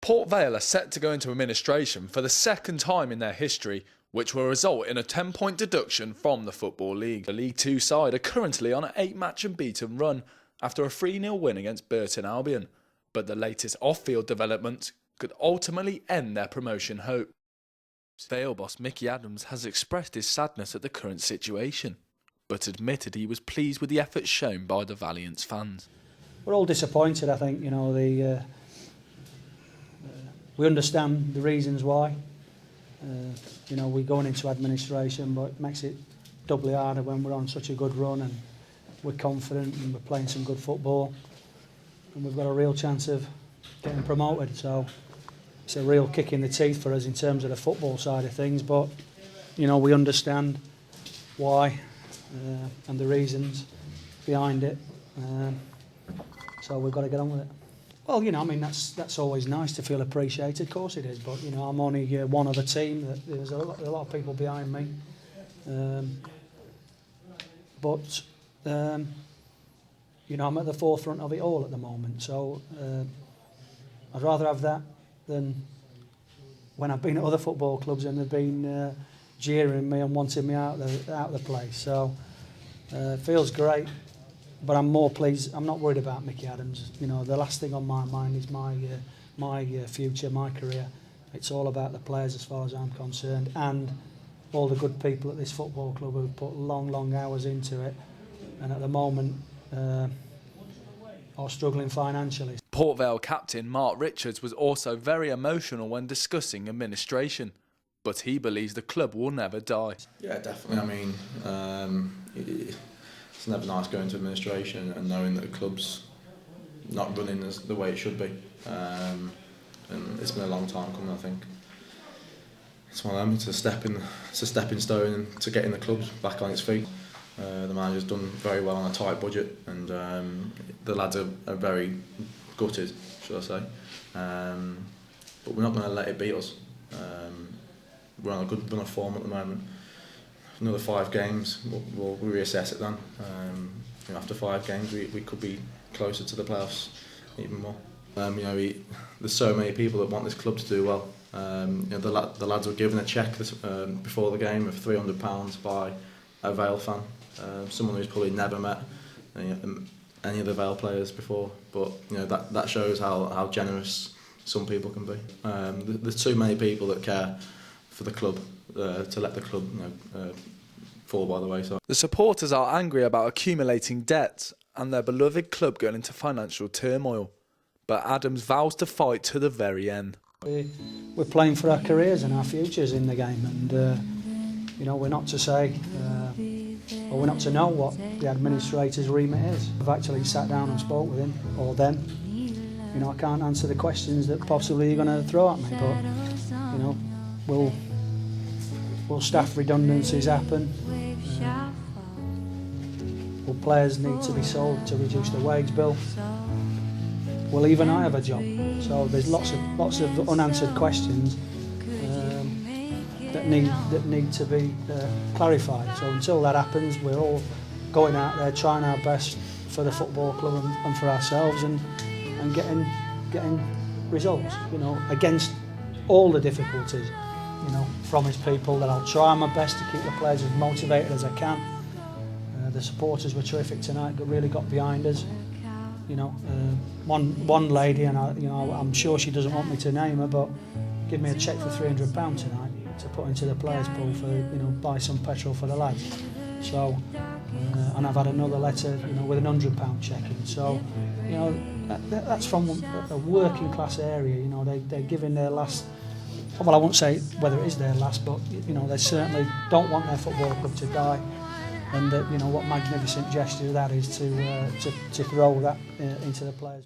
Port Vale are set to go into administration for the second time in their history, which will result in a 10-point deduction from the Football League. The League Two side are currently on an 8-match unbeaten run after a 3-0 win against Burton Albion, but the latest off-field development could ultimately end their promotion hope. Vale boss Micky Adams has expressed his sadness at the current situation, but admitted he was pleased with the efforts shown by the Valiant's fans. We're all disappointed, I think. We understand the reasons why. We're going into administration, but it makes it doubly harder when we're on such a good run and we're confident and we're playing some good football and we've got a real chance of getting promoted. So it's a real kick in the teeth for us in terms of the football side of things, but we understand why and the reasons behind it. So we've got to get on with it. Well, that's always nice to feel appreciated. Of course it is, but I'm only one of a team. There's a lot of people behind me, but I'm at the forefront of it all at the moment. So I'd rather have that than when I've been at other football clubs and they've been jeering me and wanting me out of the place. So it feels great. But I'm more pleased. I'm not worried about Micky Adams. The last thing on my mind is my future, my career. It's all about the players as far as I'm concerned, and all the good people at this football club who've put long hours into it, and at the moment are struggling financially. Port Vale captain Marc Richards was also very emotional when discussing administration, but he believes the club will never die. Yeah, definitely. It's never nice going to administration and knowing that the club's not running the way it should be. And it's been a long time coming, I think. It's one of them, it's a stepping stone to getting the club back on its feet. The manager's done very well on a tight budget, and the lads are very gutted, should I say. But we're not going to let it beat us. We're on a good run of form at the moment. Another 5 games, we'll reassess it then. After 5 games, we could be closer to the playoffs, even more. There's so many people that want this club to do well. The lads were given a cheque before the game of £300 by a Vale fan, someone who's probably never met any of the Vale players before. But that shows how generous some people can be. There's too many people that care for the club to let the club fall by the wayside. The supporters are angry about accumulating debt and their beloved club going into financial turmoil, but Adams vows to fight to the very end. We're playing for our careers and our futures in the game, and we're not to say or we're not to know what the administrator's remit is. I've actually sat down and spoke with him or them. I can't answer the questions that possibly you're going to throw at me, but will staff redundancies happen? Will players need to be sold to reduce the wage bill? Will even I have a job? So there's lots of unanswered questions that need to be clarified. So until that happens, we're all going out there trying our best for the football club and for ourselves, and getting results. Against all the difficulties. Promise people that I'll try my best to keep the players as motivated as I can. The supporters were terrific tonight, really got behind us. One lady, and I'm sure she doesn't want me to name her, but give me a cheque for £300 tonight to put into the players' pool for buy some petrol for the lads. So, and I've had another letter, with an £100 cheque in. So, that's from a working class area. They're giving their last. Well, I won't say whether it is their last, but they certainly don't want their football club to die, and what magnificent gesture that is to throw that into the players.